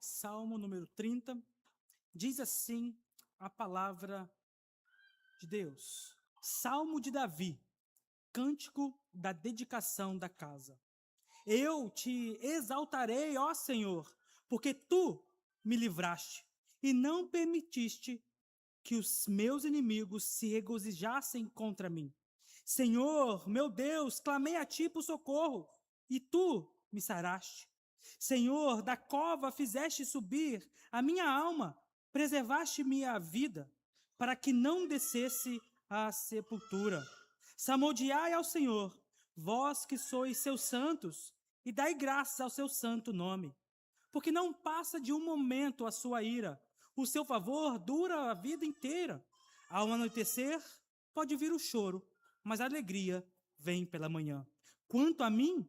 Salmo número 30, diz assim a palavra de Deus. Salmo de Davi, cântico da dedicação da casa. Eu te exaltarei, ó Senhor, porque tu me livraste e não permitiste que os meus inimigos se regozijassem contra mim. Senhor, meu Deus, clamei a ti por socorro, e tu me saraste. Senhor, da cova fizeste subir a minha alma, preservaste-me a vida, para que não descesse à sepultura. Salmodiai ao Senhor, vós que sois seus santos, e dai graças ao seu santo nome. Porque não passa de um momento a sua ira, o seu favor dura a vida inteira. Ao anoitecer, pode vir o choro, mas a alegria vem pela manhã. Quanto a mim,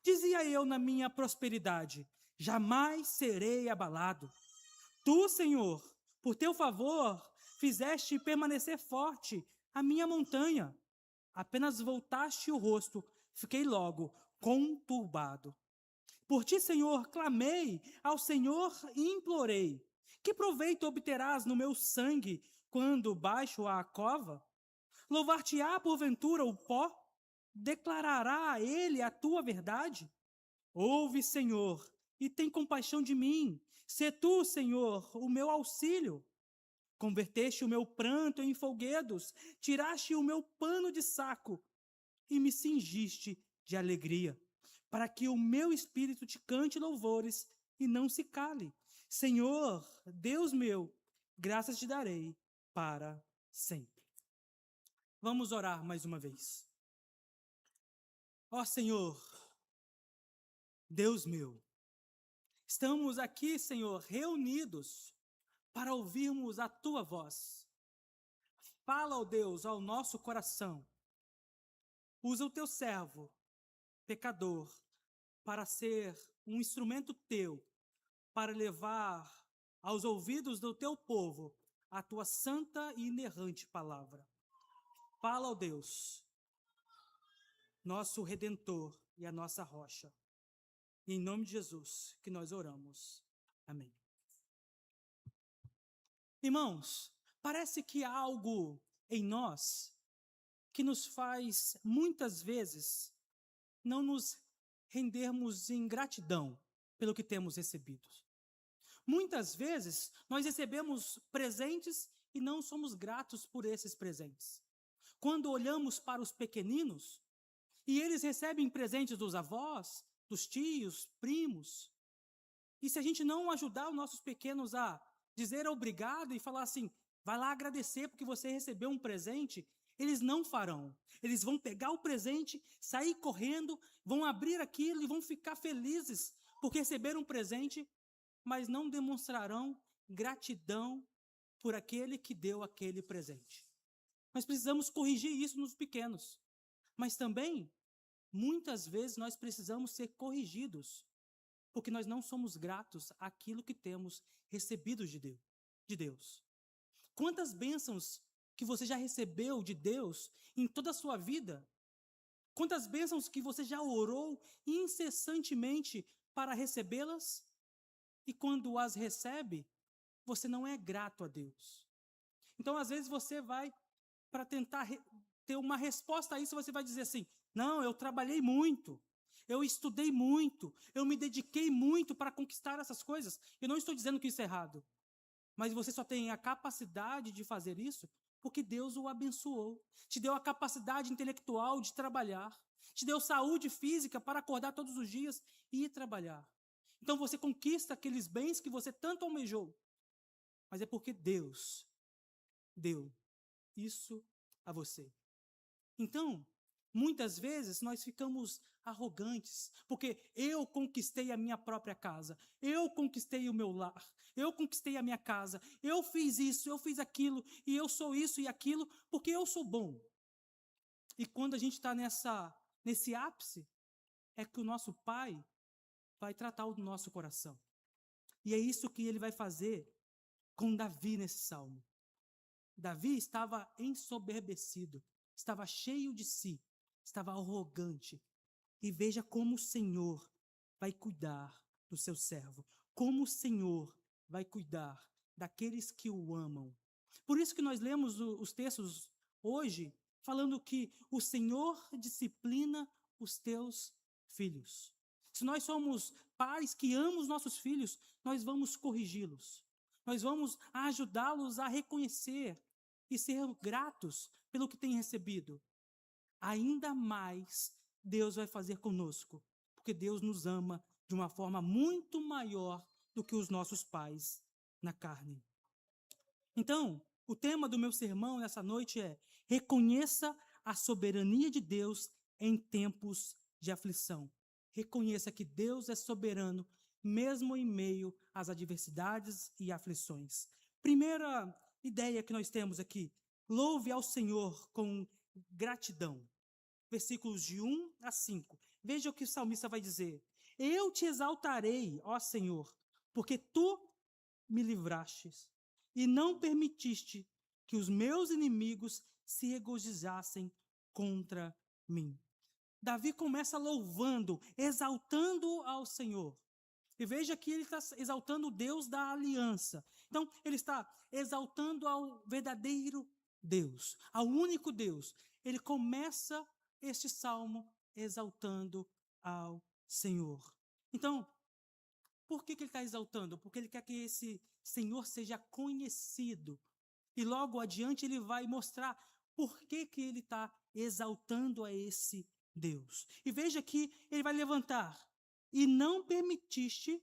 dizia eu na minha prosperidade, jamais serei abalado. Tu, Senhor, por teu favor, fizeste permanecer forte a minha montanha. Apenas voltaste o rosto, fiquei logo conturbado. Por ti, Senhor, clamei ao Senhor e implorei. Que proveito obterás no meu sangue quando baixo a cova? Louvar-te-á porventura o pó? Declarará a ele a tua verdade? Ouve, Senhor, e tem compaixão de mim. Sê tu, Senhor, o meu auxílio. Converteste o meu pranto em folguedos, tiraste o meu pano de saco e me cingiste de alegria, para que o meu espírito te cante louvores e não se cale. Senhor, Deus meu, graças te darei para sempre. Vamos orar mais uma vez. Ó Senhor, Deus meu, estamos aqui, Senhor, reunidos para ouvirmos a tua voz. Fala, ó Deus, ao nosso coração. Usa o teu servo, pecador, para ser um instrumento teu, para levar aos ouvidos do teu povo a tua santa e inerrante palavra. Fala, ó Deus, nosso Redentor e a nossa rocha. Em nome de Jesus que nós oramos. Amém. Irmãos, parece que há algo em nós que nos faz, muitas vezes, não nos rendermos em gratidão pelo que temos recebido. Muitas vezes, nós recebemos presentes e não somos gratos por esses presentes. Quando olhamos para os pequeninos, e eles recebem presentes dos avós, dos tios, primos, e se a gente não ajudar os nossos pequenos a dizer obrigado e falar assim, vai lá agradecer porque você recebeu um presente, eles não farão. Eles vão pegar o presente, sair correndo, vão abrir aquilo e vão ficar felizes porque receberam um presente, mas não demonstrarão gratidão por aquele que deu aquele presente. Nós precisamos corrigir isso nos pequenos, mas também, muitas vezes, nós precisamos ser corrigidos, porque nós não somos gratos àquilo que temos recebido de Deus. Quantas bênçãos que você já recebeu de Deus em toda a sua vida? Quantas bênçãos que você já orou incessantemente para recebê-las? E quando as recebe, você não é grato a Deus. Então, às vezes, você vai, para tentar ter uma resposta a isso, você vai dizer assim, não, eu trabalhei muito, eu estudei muito, eu me dediquei muito para conquistar essas coisas. Eu não estou dizendo que isso é errado, mas você só tem a capacidade de fazer isso porque Deus o abençoou, te deu a capacidade intelectual de trabalhar, te deu saúde física para acordar todos os dias e ir trabalhar. Então você conquista aqueles bens que você tanto almejou, mas é porque Deus deu isso a você. Então, muitas vezes nós ficamos arrogantes, porque eu conquistei a minha própria casa, eu conquistei o meu lar, eu conquistei a minha casa, eu fiz isso, eu fiz aquilo, e eu sou isso e aquilo, porque eu sou bom. E quando a gente está nesse ápice, é que o nosso Pai vai tratar o nosso coração. E é isso que ele vai fazer com Davi nesse salmo. Davi estava ensoberbecido, estava cheio de si, estava arrogante. E veja como o Senhor vai cuidar do seu servo, como o Senhor vai cuidar daqueles que o amam. Por isso que nós lemos os textos hoje, falando que o Senhor disciplina os teus filhos. Se nós somos pais que amam os nossos filhos, nós vamos corrigi-los. Nós vamos ajudá-los a reconhecer e ser gratos pelo que têm recebido. Ainda mais Deus vai fazer conosco, porque Deus nos ama de uma forma muito maior do que os nossos pais na carne. Então, o tema do meu sermão nessa noite é: reconheça a soberania de Deus em tempos de aflição. Reconheça que Deus é soberano, mesmo em meio às adversidades e aflições. Primeira ideia que nós temos aqui: louve ao Senhor com gratidão. Versículos de 1 a 5. Veja o que o salmista vai dizer: eu te exaltarei, ó Senhor, porque tu me livrastes e não permitiste que os meus inimigos se regozijassem contra mim. Davi começa louvando, exaltando ao Senhor. E veja que ele está exaltando o Deus da aliança. Então, ele está exaltando ao verdadeiro Deus, ao único Deus. Ele começa este salmo exaltando ao Senhor. Então, por que ele está exaltando? Porque ele quer que esse Senhor seja conhecido. E logo adiante ele vai mostrar por que ele está exaltando a esse Deus. E veja que ele vai levantar: e não permitiste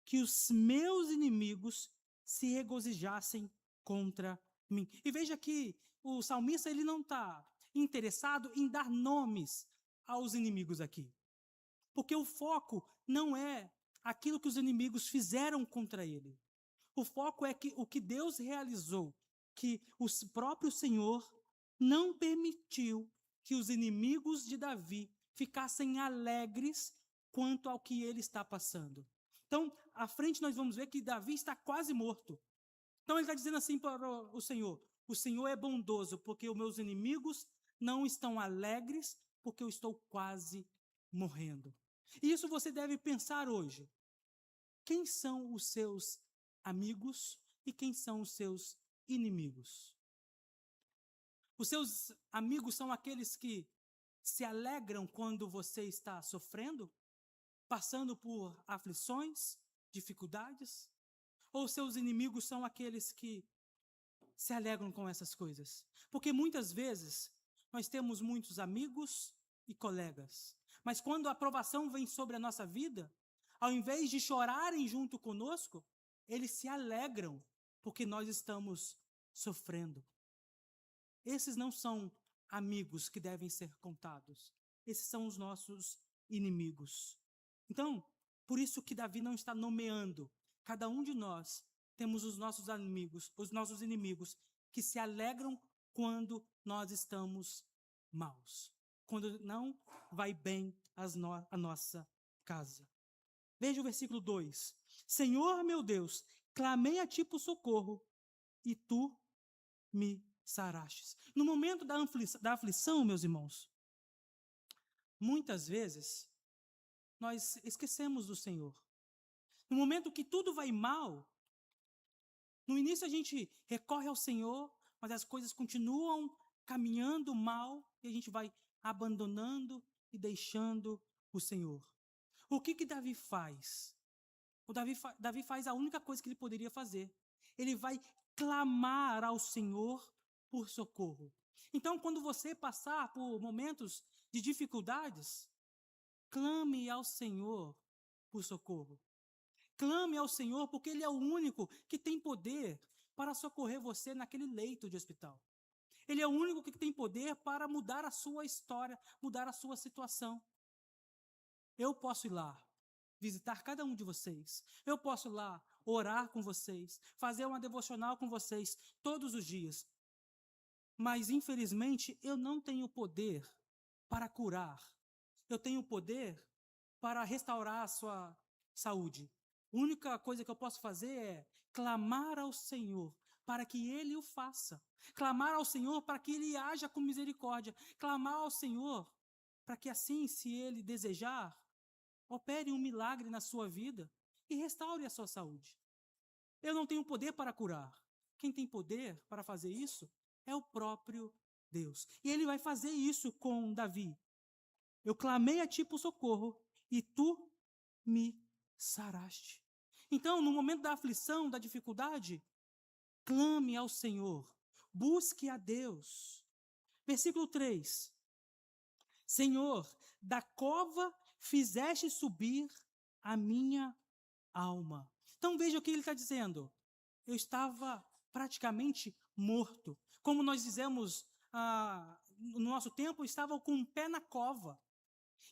que os meus inimigos se regozijassem contra mim. E veja que o salmista ele não está interessado em dar nomes aos inimigos aqui. Porque o foco não é aquilo que os inimigos fizeram contra ele. O foco é que o que Deus realizou, que o próprio Senhor não permitiu que os inimigos de Davi ficassem alegres quanto ao que ele está passando. Então, à frente nós vamos ver que Davi está quase morto. Então ele está dizendo assim para o Senhor é bondoso, porque os meus inimigos não estão alegres, porque eu estou quase morrendo. E isso você deve pensar hoje. Quem são os seus amigos e quem são os seus inimigos? Os seus amigos são aqueles que se alegram quando você está sofrendo, passando por aflições, dificuldades? Ou seus inimigos são aqueles que se alegram com essas coisas? Porque muitas vezes nós temos muitos amigos e colegas, mas quando a aprovação vem sobre a nossa vida, ao invés de chorarem junto conosco, eles se alegram porque nós estamos sofrendo. Esses não são amigos que devem ser contados. Esses são os nossos inimigos. Então, por isso que Davi não está nomeando. Cada um de nós temos os nossos inimigos que se alegram quando nós estamos maus, quando não vai bem a nossa casa. Veja o versículo 2. Senhor meu Deus, clamei a ti por socorro e tu me sarastes. No momento da aflição, meus irmãos, muitas vezes nós esquecemos do Senhor. No momento que tudo vai mal, no início a gente recorre ao Senhor, mas as coisas continuam caminhando mal e a gente vai abandonando e deixando o Senhor. O que Davi faz? Davi faz a única coisa que ele poderia fazer. Ele vai clamar ao Senhor por socorro. Então, quando você passar por momentos de dificuldades, clame ao Senhor por socorro. Clame ao Senhor, porque Ele é o único que tem poder para socorrer você naquele leito de hospital. Ele é o único que tem poder para mudar a sua história, mudar a sua situação. Eu posso ir lá, visitar cada um de vocês. Eu posso ir lá, orar com vocês, fazer uma devocional com vocês todos os dias. Mas, infelizmente, eu não tenho poder para curar. Eu tenho poder para restaurar a sua saúde. A única coisa que eu posso fazer é clamar ao Senhor para que Ele o faça. Clamar ao Senhor para que Ele haja com misericórdia. Clamar ao Senhor para que assim, se Ele desejar, opere um milagre na sua vida e restaure a sua saúde. Eu não tenho poder para curar. Quem tem poder para fazer isso é o próprio Deus. E ele vai fazer isso com Davi. Eu clamei a ti por socorro e tu me saraste. Então, no momento da aflição, da dificuldade, clame ao Senhor, busque a Deus. Versículo 3. Senhor, da cova fizeste subir a minha alma. Então veja o que ele está dizendo. Eu estava praticamente morto. Como nós dizemos no nosso tempo, eu estava com um pé na cova.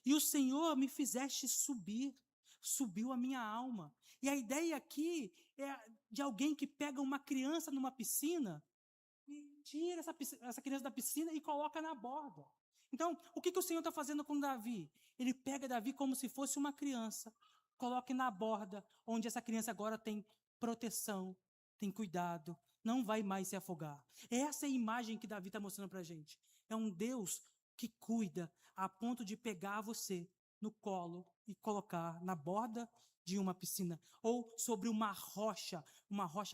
E o Senhor me fizeste subir, subiu a minha alma. E a ideia aqui é de alguém que pega uma criança numa piscina e tira essa criança da piscina e coloca na borda. Então, o que o Senhor está fazendo com Davi? Ele pega Davi como se fosse uma criança, coloca na borda, onde essa criança agora tem proteção, tem cuidado, não vai mais se afogar. Essa é a imagem que Davi está mostrando para a gente. É um Deus que cuida a ponto de pegar você no colo e colocar na borda de uma piscina, ou sobre uma rocha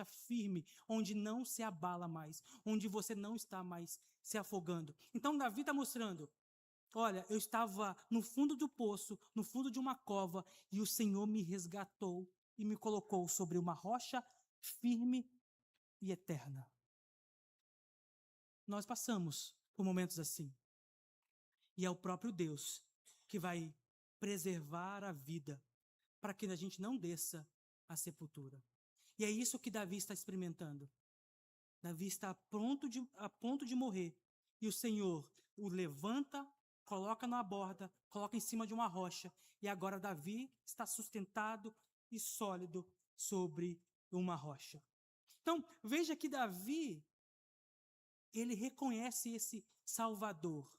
firme, onde não se abala mais, onde você não está mais se afogando. Então Davi está mostrando, olha, eu estava no fundo do poço, no fundo de uma cova, e o Senhor me resgatou e me colocou sobre uma rocha firme e eterna. Nós passamos por momentos assim, e é o próprio Deus que vai preservar a vida, para que a gente não desça à sepultura. E é isso que Davi está experimentando. Davi está a ponto de morrer. E o Senhor o levanta, coloca na borda, coloca em cima de uma rocha. E agora Davi está sustentado e sólido sobre uma rocha. Então, veja que Davi, ele reconhece esse Salvador,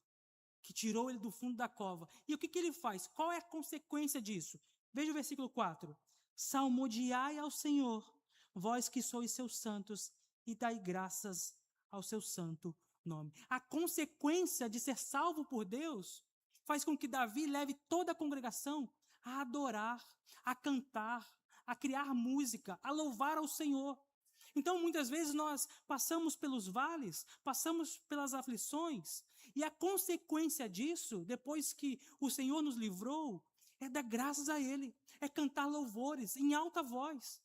que tirou ele do fundo da cova. E o que ele faz? Qual é a consequência disso? Veja o versículo 4. Salmodiai ao Senhor, vós que sois seus santos, e dai graças ao seu santo nome. A consequência de ser salvo por Deus faz com que Davi leve toda a congregação a adorar, a cantar, a criar música, a louvar ao Senhor. Então, muitas vezes nós passamos pelos vales, passamos pelas aflições, e a consequência disso, depois que o Senhor nos livrou, é dar graças a Ele, é cantar louvores em alta voz,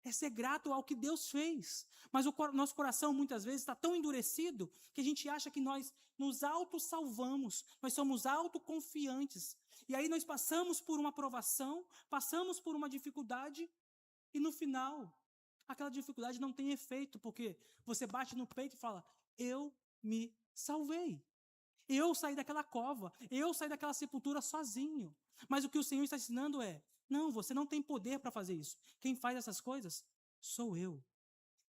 é ser grato ao que Deus fez. Mas o nosso coração muitas vezes está tão endurecido que a gente acha que nós nos auto-salvamos, nós somos autoconfiantes. E aí nós passamos por uma provação, passamos por uma dificuldade e no final aquela dificuldade não tem efeito, porque você bate no peito e fala, eu me salvei. Eu saí daquela cova, eu saí daquela sepultura sozinho. Mas o que o Senhor está ensinando é, não, você não tem poder para fazer isso. Quem faz essas coisas sou eu.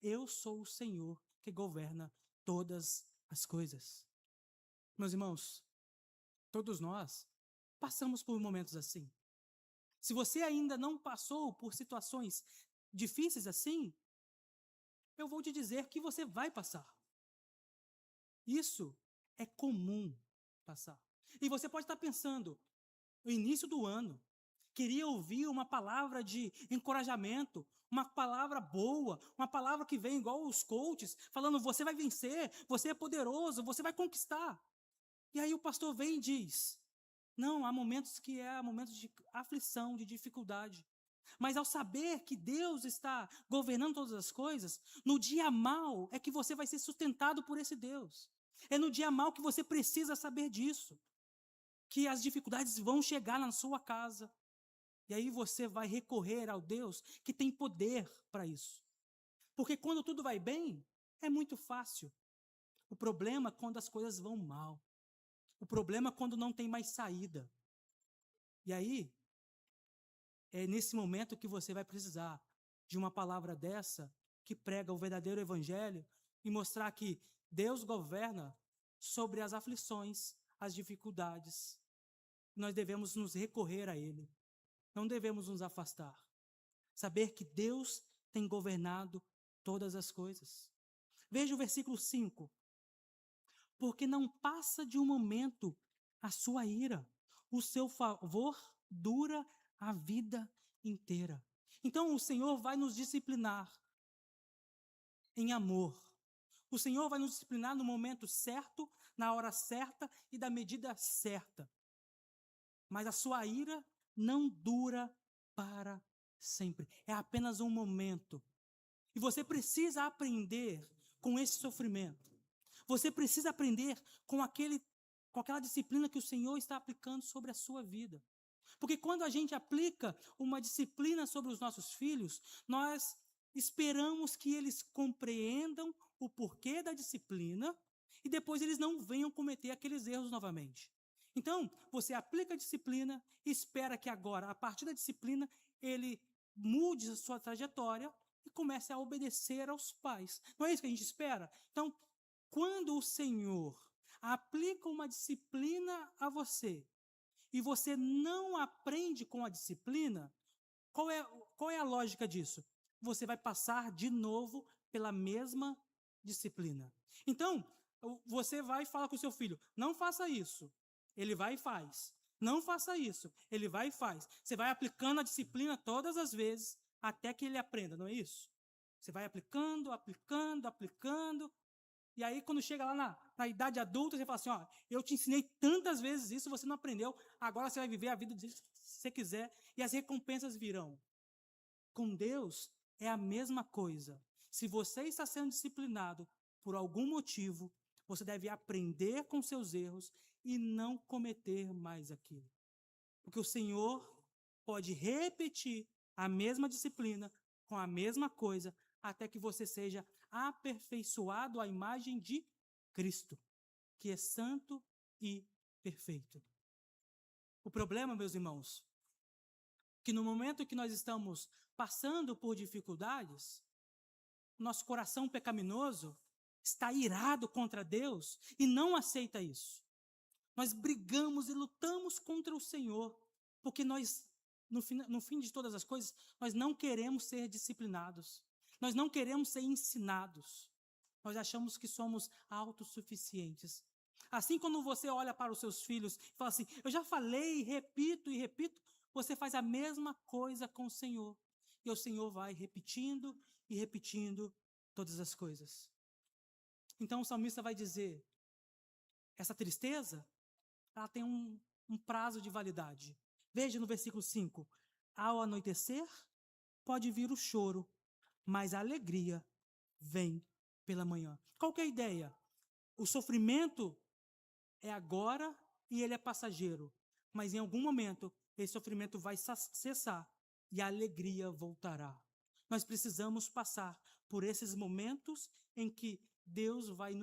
Eu sou o Senhor que governa todas as coisas. Meus irmãos, todos nós passamos por momentos assim. Se você ainda não passou por situações difíceis assim, eu vou te dizer que você vai passar. Isso é comum passar. E você pode estar pensando, no início do ano, queria ouvir uma palavra de encorajamento, uma palavra boa, uma palavra que vem igual os coaches, falando, você vai vencer, você é poderoso, você vai conquistar. E aí o pastor vem e diz, não, há momentos que momentos de aflição, de dificuldade. Mas ao saber que Deus está governando todas as coisas, no dia mau é que você vai ser sustentado por esse Deus. É no dia mau que você precisa saber disso. Que as dificuldades vão chegar na sua casa. E aí você vai recorrer ao Deus que tem poder para isso. Porque quando tudo vai bem, é muito fácil. O problema é quando as coisas vão mal. O problema é quando não tem mais saída. E aí, é nesse momento que você vai precisar de uma palavra dessa, que prega o verdadeiro evangelho, e mostrar que Deus governa sobre as aflições, as dificuldades. Nós devemos nos recorrer a Ele. Não devemos nos afastar. Saber que Deus tem governado todas as coisas. Veja o versículo 5. Porque não passa de um momento a sua ira. O seu favor dura a vida inteira. Então o Senhor vai nos disciplinar em amor. O Senhor vai nos disciplinar no momento certo, na hora certa e da medida certa. Mas a sua ira não dura para sempre. É apenas um momento. E você precisa aprender com esse sofrimento. Você precisa aprender com aquela disciplina que o Senhor está aplicando sobre a sua vida. Porque quando a gente aplica uma disciplina sobre os nossos filhos, nós esperamos que eles compreendam o porquê da disciplina e depois eles não venham cometer aqueles erros novamente. Então, você aplica a disciplina e espera que agora, a partir da disciplina, ele mude a sua trajetória e comece a obedecer aos pais. Não é isso que a gente espera? Então, quando o Senhor aplica uma disciplina a você e você não aprende com a disciplina, qual é a lógica disso? Você vai passar de novo pela mesma disciplina. Então, você vai falar com o seu filho, não faça isso. Ele vai e faz. Não faça isso. Ele vai e faz. Você vai aplicando a disciplina todas as vezes até que ele aprenda, não é isso? Você vai aplicando, aplicando, aplicando. E aí, quando chega lá na idade adulta, você fala assim, ó, eu te ensinei tantas vezes isso, você não aprendeu, agora você vai viver a vida do jeito que você quiser e as recompensas virão. Com Deus é a mesma coisa. Se você está sendo disciplinado por algum motivo, você deve aprender com seus erros e não cometer mais aquilo. Porque o Senhor pode repetir a mesma disciplina com a mesma coisa até que você seja aperfeiçoado à imagem de Cristo, que é santo e perfeito. O problema, meus irmãos, que no momento que nós estamos passando por dificuldades, nosso coração pecaminoso está irado contra Deus e não aceita isso. Nós brigamos e lutamos contra o Senhor, porque nós, no fim de todas as coisas, nós não queremos ser disciplinados. Nós não queremos ser ensinados. Nós achamos que somos autossuficientes. Assim, quando você olha para os seus filhos e fala assim, eu já falei, repito e repito, você faz a mesma coisa com o Senhor. E o Senhor vai repetindo e repetindo todas as coisas. Então o salmista vai dizer, essa tristeza, ela tem um prazo de validade. Veja no versículo 5, ao anoitecer pode vir o choro, mas a alegria vem pela manhã. Qual que é a ideia? O sofrimento é agora e ele é passageiro, mas em algum momento esse sofrimento vai cessar e a alegria voltará. Nós precisamos passar por esses momentos em que Deus vai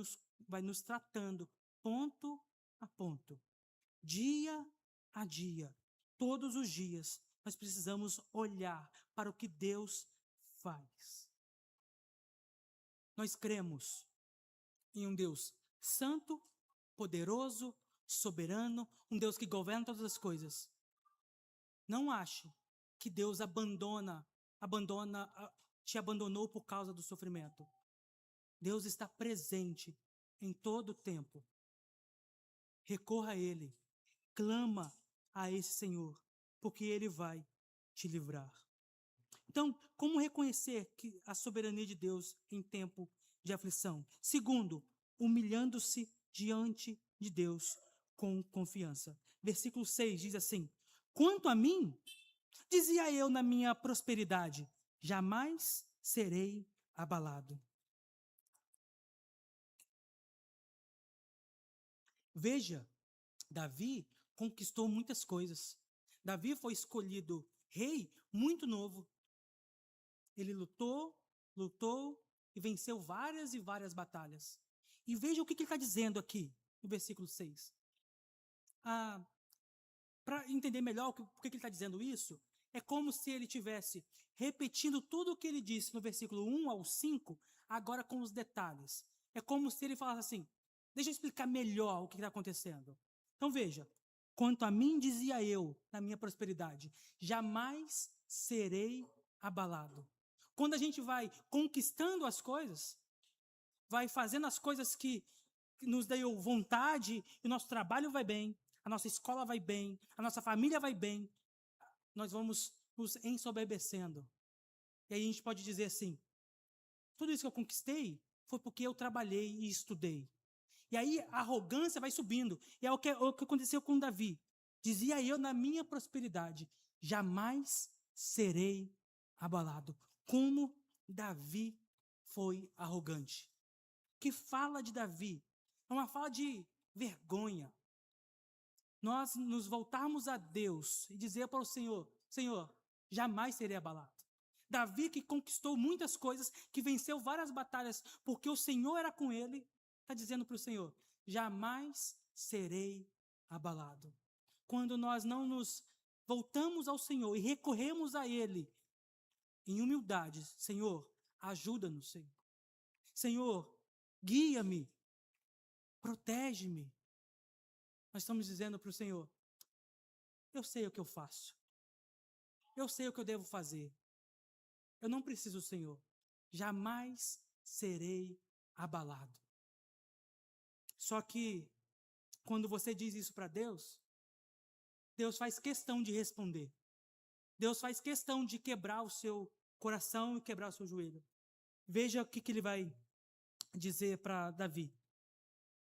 nos tratando ponto a ponto, dia a dia, todos os dias. Nós precisamos olhar para o que Deus faz. Nós cremos em um Deus santo, poderoso, soberano, um Deus que governa todas as coisas. Não ache que Deus te abandonou por causa do sofrimento. Deus está presente em todo o tempo. Recorra a Ele, clama a esse Senhor, porque Ele vai te livrar. Então, como reconhecer a soberania de Deus em tempo de aflição? Segundo, humilhando-se diante de Deus com confiança. Versículo 6 diz assim, quanto a mim, dizia eu na minha prosperidade, jamais serei abalado. Veja, Davi conquistou muitas coisas. Davi foi escolhido rei muito novo. Ele lutou e venceu várias e várias batalhas. E veja o que ele está dizendo aqui, no versículo 6. Para entender melhor por que ele está dizendo isso, é como se ele estivesse repetindo tudo o que ele disse no versículo 1 ao 5, agora com os detalhes. É como se ele falasse assim, deixa eu explicar melhor o que está acontecendo. Então veja, quanto a mim dizia eu, na minha prosperidade, jamais serei abalado. Quando a gente vai conquistando as coisas, vai fazendo as coisas que nos deu vontade, e o nosso trabalho vai bem, a nossa escola vai bem, a nossa família vai bem, nós vamos nos ensoberbecendo. E aí a gente pode dizer assim, tudo isso que eu conquistei foi porque eu trabalhei e estudei. E aí a arrogância vai subindo. E é o que aconteceu com Davi. Dizia eu na minha prosperidade, jamais serei abalado. Como Davi foi arrogante. Que fala de Davi é uma fala de vergonha. Nós nos voltarmos a Deus e dizer para o Senhor, Senhor, jamais serei abalado. Davi, que conquistou muitas coisas, que venceu várias batalhas, porque o Senhor era com ele, está dizendo para o Senhor, jamais serei abalado. Quando nós não nos voltamos ao Senhor e recorremos a Ele em humildade, Senhor, ajuda-nos, Senhor. Senhor, guia-me, protege-me. Nós estamos dizendo para o Senhor, eu sei o que eu faço. Eu sei o que eu devo fazer. Eu não preciso do Senhor. Jamais serei abalado. Só que, quando você diz isso para Deus, Deus faz questão de responder. Deus faz questão de quebrar o seu coração e quebrar o seu joelho. Veja o que ele vai dizer para Davi.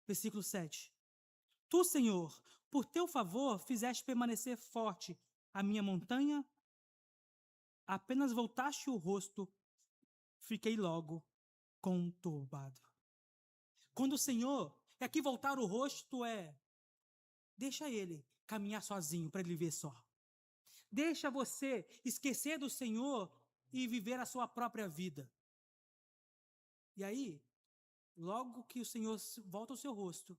Versículo 7. Tu, Senhor, por teu favor, fizeste permanecer forte a minha montanha. Apenas voltaste o rosto, fiquei logo conturbado. Quando o Senhor, e aqui voltar o rosto deixa ele caminhar sozinho para ele viver só. Deixa você esquecer do Senhor e viver a sua própria vida. E aí, logo que o Senhor volta o seu rosto,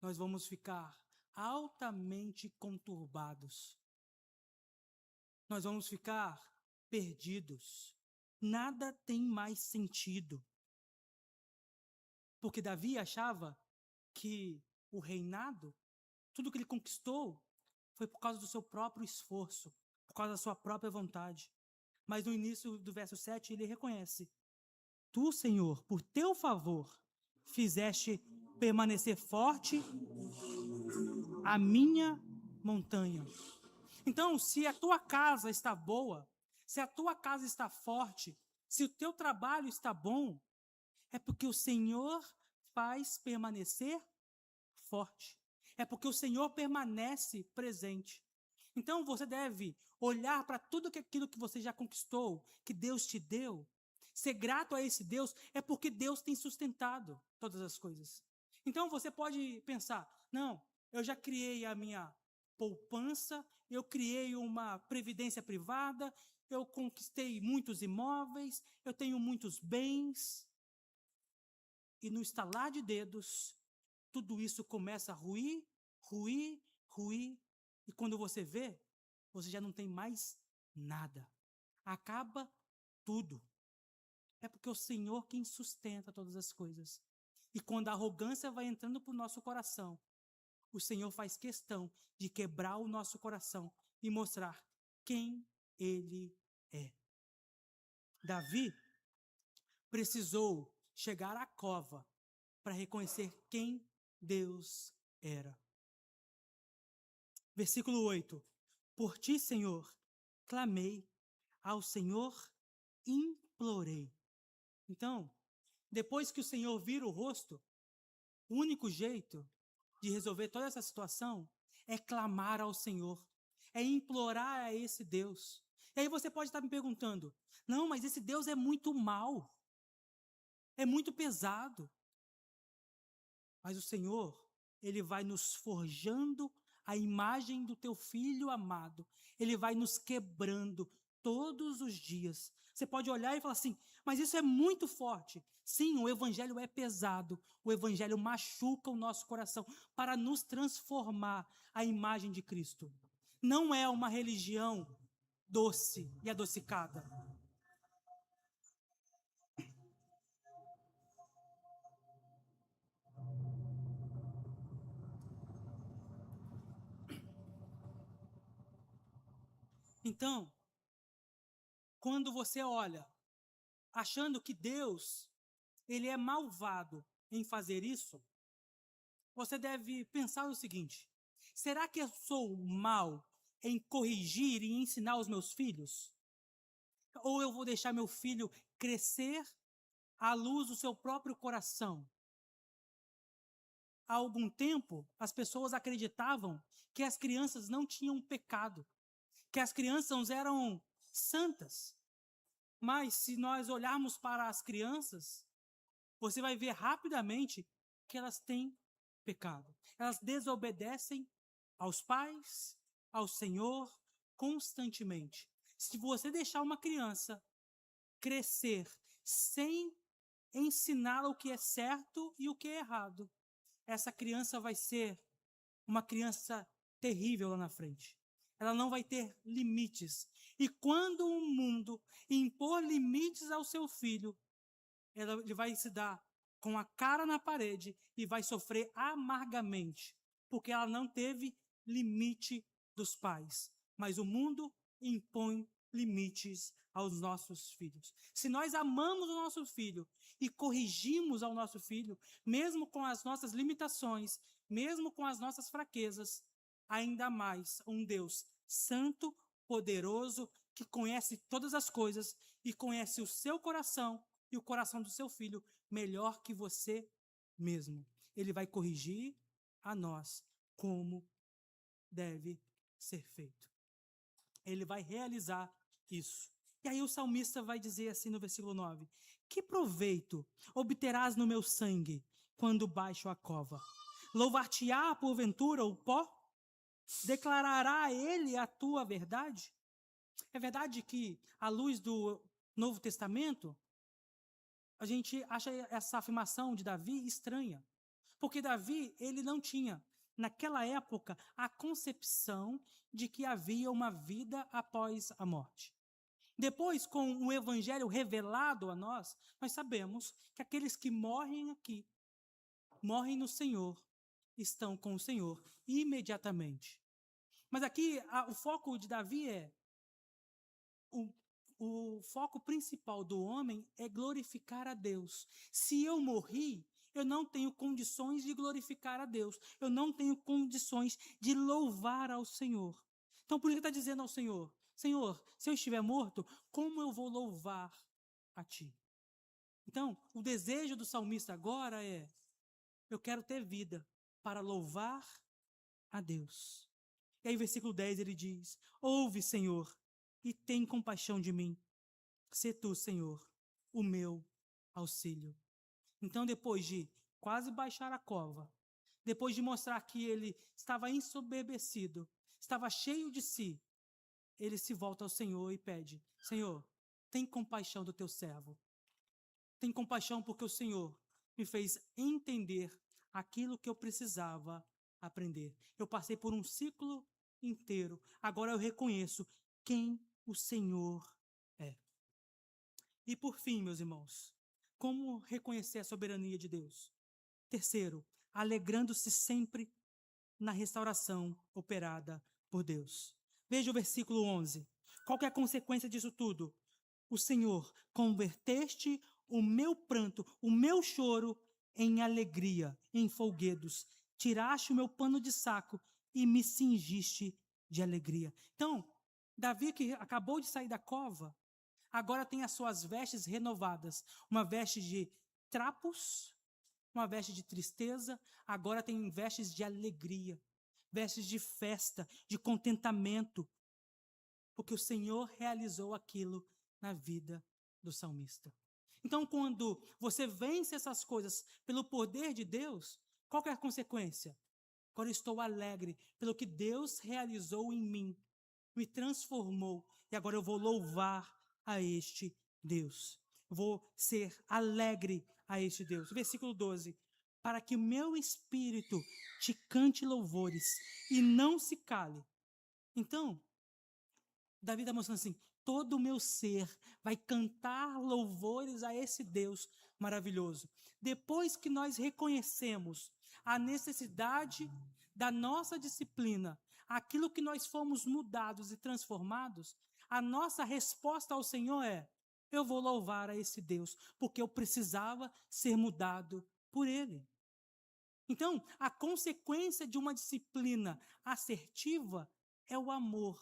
nós vamos ficar altamente conturbados. Nós vamos ficar perdidos. Nada tem mais sentido. Porque Davi achava que o reinado, tudo que ele conquistou, foi por causa do seu próprio esforço, por causa da sua própria vontade. Mas no início do verso 7, ele reconhece: Tu, Senhor, por teu favor, fizeste permanecer forte a minha montanha. Então, se a tua casa está boa, se a tua casa está forte, se o teu trabalho está bom, é porque o Senhor faz permanecer forte. É porque o Senhor permanece presente. Então você deve olhar para tudo aquilo que você já conquistou, que Deus te deu. Ser grato a esse Deus é porque Deus tem sustentado todas as coisas. Então você pode pensar, não, eu já criei a minha poupança, eu criei uma previdência privada, eu conquistei muitos imóveis, eu tenho muitos bens. E no estalar de dedos, tudo isso começa a ruir, ruir, ruir. E quando você vê, você já não tem mais nada. Acaba tudo. É porque o Senhor quem sustenta todas as coisas. E quando a arrogância vai entrando para o nosso coração, o Senhor faz questão de quebrar o nosso coração e mostrar quem Ele é. Davi precisou chegar à cova para reconhecer quem Deus era. Versículo 8. Por ti, Senhor, clamei, ao Senhor implorei. Então, depois que o Senhor vira o rosto, o único jeito de resolver toda essa situação é clamar ao Senhor, é implorar a esse Deus. E aí você pode estar me perguntando, não, mas esse Deus é muito mau, é muito pesado. Mas o Senhor, Ele vai nos forjando a imagem do teu Filho amado. Ele vai nos quebrando todos os dias. Você pode olhar e falar assim, mas isso é muito forte. Sim, o Evangelho é pesado. O Evangelho machuca o nosso coração para nos transformar à imagem de Cristo. Não é uma religião doce e adocicada. Então, quando você olha, achando que Deus, Ele é malvado em fazer isso, você deve pensar o seguinte, será que eu sou mal em corrigir e ensinar os meus filhos? Ou eu vou deixar meu filho crescer à luz do seu próprio coração? Há algum tempo, as pessoas acreditavam que as crianças não tinham pecado, que as crianças eram santas. Mas se nós olharmos para as crianças, você vai ver rapidamente que elas têm pecado. Elas desobedecem aos pais, ao Senhor, constantemente. Se você deixar uma criança crescer sem ensiná-la o que é certo e o que é errado, essa criança vai ser uma criança terrível lá na frente. Ela não vai ter limites. E quando o mundo impor limites ao seu filho, ele vai se dar com a cara na parede e vai sofrer amargamente, porque ela não teve limite dos pais. Mas o mundo impõe limites aos nossos filhos. Se nós amamos o nosso filho e corrigimos ao nosso filho, mesmo com as nossas limitações, mesmo com as nossas fraquezas, ainda mais um Deus santo, poderoso, que conhece todas as coisas e conhece o seu coração e o coração do seu filho melhor que você mesmo. Ele vai corrigir a nós como deve ser feito. Ele vai realizar isso. E aí o salmista vai dizer assim no versículo 9: que proveito obterás no meu sangue quando baixo a cova? Louvar-te-á porventura o pó? Declarará ele a tua verdade? É verdade que, à luz do Novo Testamento, a gente acha essa afirmação de Davi estranha. Porque Davi, ele não tinha, naquela época, a concepção de que havia uma vida após a morte. Depois, com o evangelho revelado a nós sabemos que aqueles que morrem aqui, morrem no Senhor, estão com o Senhor imediatamente. Mas aqui, o foco de Davi é o foco principal do homem é glorificar a Deus. Se eu morri, eu não tenho condições de glorificar a Deus. Eu não tenho condições de louvar ao Senhor. Então, por isso ele está dizendo ao Senhor: Senhor, se eu estiver morto, como eu vou louvar a Ti? Então, o desejo do salmista agora é: eu quero ter vida para louvar a Deus. E aí, versículo 10, ele diz: ouve, Senhor, e tem compaixão de mim. Sê tu, Senhor, o meu auxílio. Então, depois de quase baixar a cova, depois de mostrar que ele estava ensoberbecido, estava cheio de si, ele se volta ao Senhor e pede: Senhor, tem compaixão do teu servo. Tem compaixão porque o Senhor me fez entender aquilo que eu precisava aprender. Eu passei por um ciclo inteiro. Agora eu reconheço quem o Senhor é. E por fim, meus irmãos, como reconhecer a soberania de Deus? Terceiro, alegrando-se sempre na restauração operada por Deus. Veja o versículo 11. Qual que é a consequência disso tudo? O Senhor, converteste o meu pranto, o meu choro em alegria, em folguedos. Tiraste o meu pano de saco e me cingiste de alegria. Então, Davi, que acabou de sair da cova, agora tem as suas vestes renovadas. Uma veste de trapos, uma veste de tristeza, agora tem vestes de alegria, vestes de festa, de contentamento, porque o Senhor realizou aquilo na vida do salmista. Então, quando você vence essas coisas pelo poder de Deus, qual que é a consequência? Agora estou alegre pelo que Deus realizou em mim, me transformou, e agora eu vou louvar a este Deus. Vou ser alegre a este Deus. Versículo 12. Para que o meu espírito te cante louvores e não se cale. Então, Davi está mostrando assim: todo o meu ser vai cantar louvores a esse Deus maravilhoso. Depois que nós reconhecemos a necessidade da nossa disciplina, aquilo que nós fomos mudados e transformados, a nossa resposta ao Senhor é: eu vou louvar a esse Deus, porque eu precisava ser mudado por Ele. Então, a consequência de uma disciplina assertiva é o amor.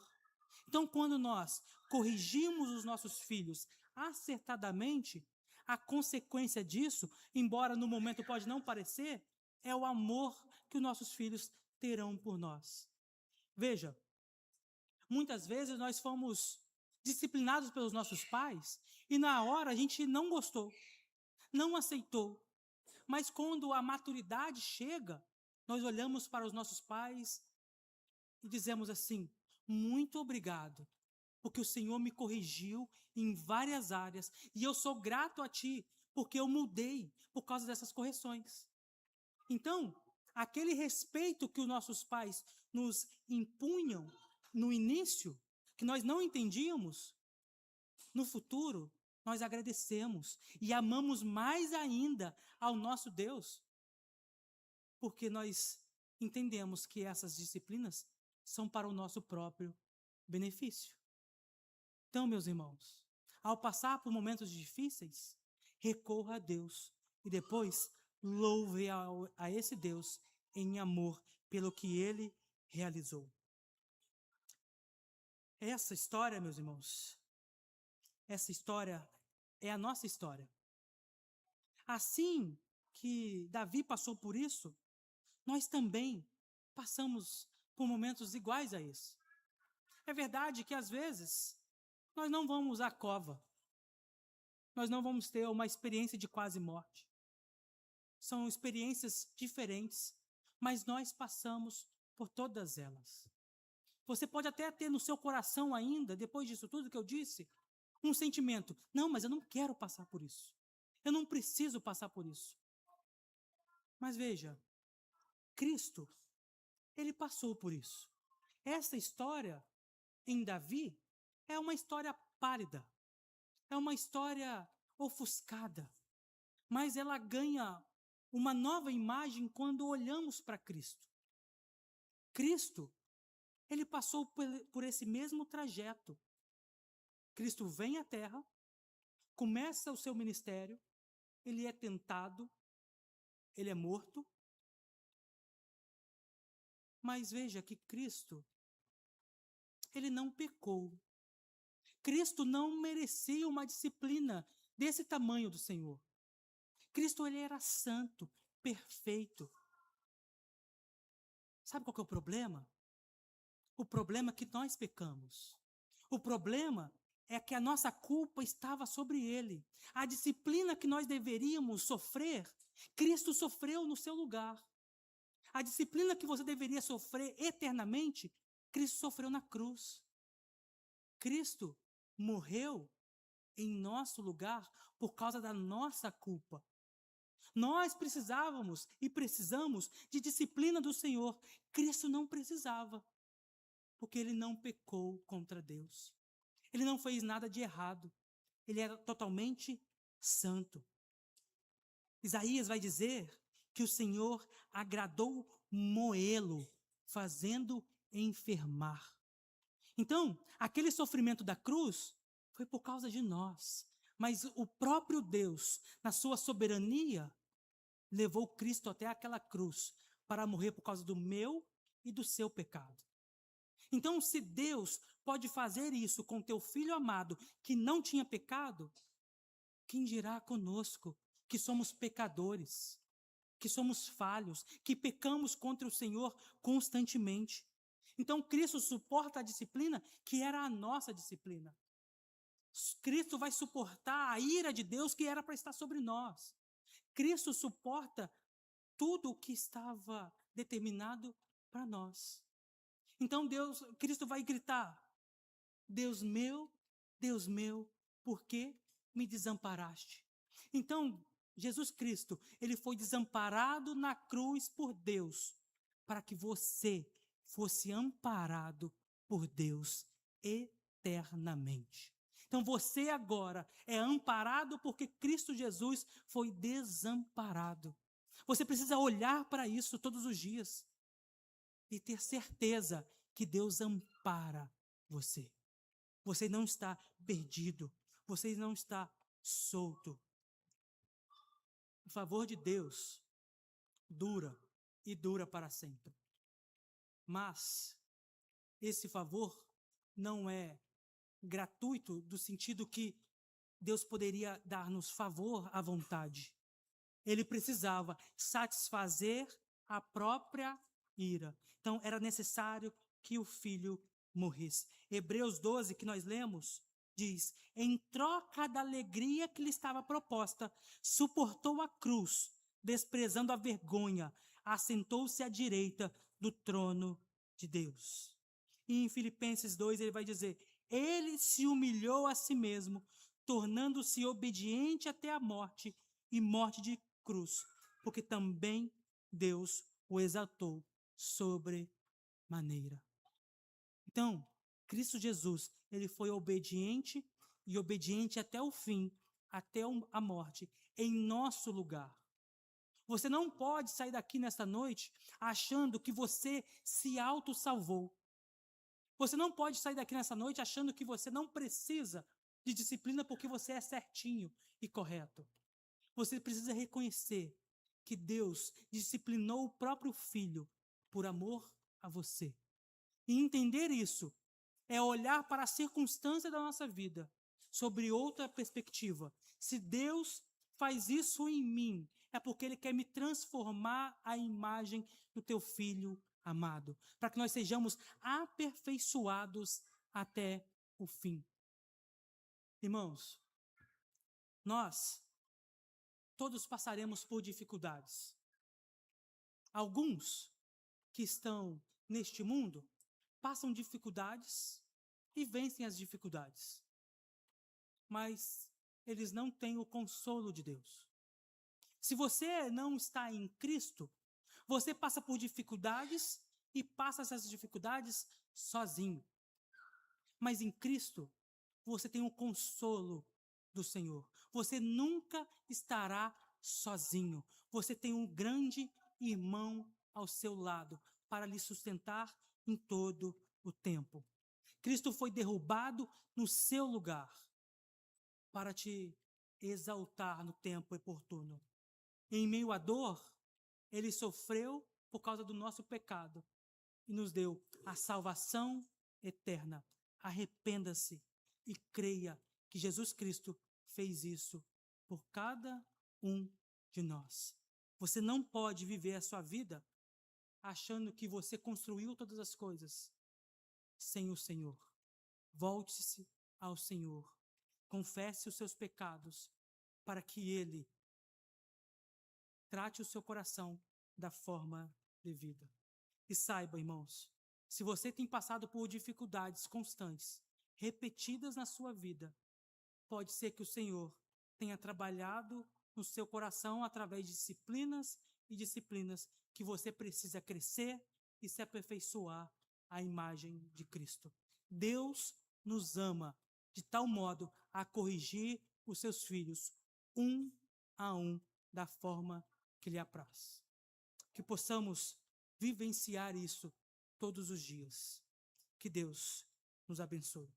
Então, quando nós corrigimos os nossos filhos acertadamente, a consequência disso, embora no momento pode não parecer, é o amor que os nossos filhos terão por nós. Veja, muitas vezes nós fomos disciplinados pelos nossos pais e na hora a gente não gostou, não aceitou. Mas quando a maturidade chega, nós olhamos para os nossos pais e dizemos assim: muito obrigado, porque o Senhor me corrigiu em várias áreas e eu sou grato a Ti, porque eu mudei por causa dessas correções. Então, aquele respeito que os nossos pais nos impunham no início, que nós não entendíamos, no futuro nós agradecemos e amamos mais ainda ao nosso Deus, porque nós entendemos que essas disciplinas são para o nosso próprio benefício. Então, meus irmãos, ao passar por momentos difíceis, recorra a Deus e depois louve a esse Deus em amor pelo que Ele realizou. Essa história, meus irmãos, essa história é a nossa história. Assim que Davi passou por isso, nós também passamos por momentos iguais a isso. É verdade que às vezes nós não vamos à cova, nós não vamos ter uma experiência de quase morte. São experiências diferentes, mas nós passamos por todas elas. Você pode até ter no seu coração ainda, depois disso tudo que eu disse, um sentimento: não, mas eu não quero passar por isso. Eu não preciso passar por isso. Mas veja, Cristo, Ele passou por isso. Essa história em Davi é uma história pálida, é uma história ofuscada, mas ela ganha uma nova imagem quando olhamos para Cristo. Cristo, Ele passou por esse mesmo trajeto. Cristo vem à Terra, começa o seu ministério, Ele é tentado, Ele é morto. Mas veja que Cristo, Ele não pecou. Cristo não merecia uma disciplina desse tamanho do Senhor. Cristo, Ele era santo, perfeito. Sabe qual que é o problema? O problema é que nós pecamos. O problema é que a nossa culpa estava sobre Ele. A disciplina que nós deveríamos sofrer, Cristo sofreu no seu lugar. A disciplina que você deveria sofrer eternamente, Cristo sofreu na cruz. Cristo morreu em nosso lugar por causa da nossa culpa. Nós precisávamos e precisamos de disciplina do Senhor. Cristo não precisava, porque Ele não pecou contra Deus. Ele não fez nada de errado. Ele era totalmente santo. Isaías vai dizer que o Senhor agradou moê-lo, fazendo enfermar. Então, aquele sofrimento da cruz foi por causa de nós. Mas o próprio Deus, na sua soberania, levou Cristo até aquela cruz para morrer por causa do meu e do seu pecado. Então, se Deus pode fazer isso com teu filho amado, que não tinha pecado, quem dirá conosco, que somos pecadores, que somos falhos, que pecamos contra o Senhor constantemente. Então, Cristo suporta a disciplina que era a nossa disciplina. Cristo vai suportar a ira de Deus que era para estar sobre nós. Cristo suporta tudo o que estava determinado para nós. Então Cristo vai gritar: Deus meu, por que me desamparaste? Então, Jesus Cristo, Ele foi desamparado na cruz por Deus, para que você fosse amparado por Deus eternamente. Então você agora é amparado porque Cristo Jesus foi desamparado. Você precisa olhar para isso todos os dias e ter certeza que Deus ampara você. Você não está perdido, você não está solto. O favor de Deus dura e dura para sempre. Mas esse favor não é gratuito do sentido que Deus poderia dar-nos favor à vontade. Ele precisava satisfazer a própria ira. Então, era necessário que o filho morresse. Hebreus 12, que nós lemos, diz: em troca da alegria que lhe estava proposta, suportou a cruz, desprezando a vergonha, assentou-se à direita do trono de Deus. E em Filipenses 2 ele vai dizer: ele se humilhou a si mesmo, tornando-se obediente até a morte e morte de cruz, porque também Deus o exaltou sobremaneira. Então, Cristo Jesus, ele foi obediente e obediente até o fim, até a morte, em nosso lugar. Você não pode sair daqui nesta noite achando que você se auto-salvou. Você não pode sair daqui nessa noite achando que você não precisa de disciplina porque você é certinho e correto. Você precisa reconhecer que Deus disciplinou o próprio Filho por amor a você. E entender isso é olhar para a circunstância da nossa vida sobre outra perspectiva. Se Deus faz isso em mim, é porque Ele quer me transformar à imagem do teu Filho amado, para que nós sejamos aperfeiçoados até o fim. Irmãos, nós todos passaremos por dificuldades. Alguns que estão neste mundo passam dificuldades e vencem as dificuldades. Mas eles não têm o consolo de Deus. Se você não está em Cristo, você passa por dificuldades e passa essas dificuldades sozinho. Mas em Cristo, você tem o consolo do Senhor. Você nunca estará sozinho. Você tem um grande irmão ao seu lado para lhe sustentar em todo o tempo. Cristo foi derrubado no seu lugar para te exaltar no tempo oportuno. Em meio à dor, ele sofreu por causa do nosso pecado e nos deu a salvação eterna. Arrependa-se e creia que Jesus Cristo fez isso por cada um de nós. Você não pode viver a sua vida achando que você construiu todas as coisas sem o Senhor. Volte-se ao Senhor. Confesse os seus pecados para que Ele trate o seu coração da forma devida. E saiba, irmãos, se você tem passado por dificuldades constantes, repetidas na sua vida, pode ser que o Senhor tenha trabalhado no seu coração através de disciplinas e disciplinas que você precisa crescer e se aperfeiçoar à imagem de Cristo. Deus nos ama de tal modo a corrigir os seus filhos um a um da forma que lhe apraz. Que possamos vivenciar isso todos os dias. Que Deus nos abençoe.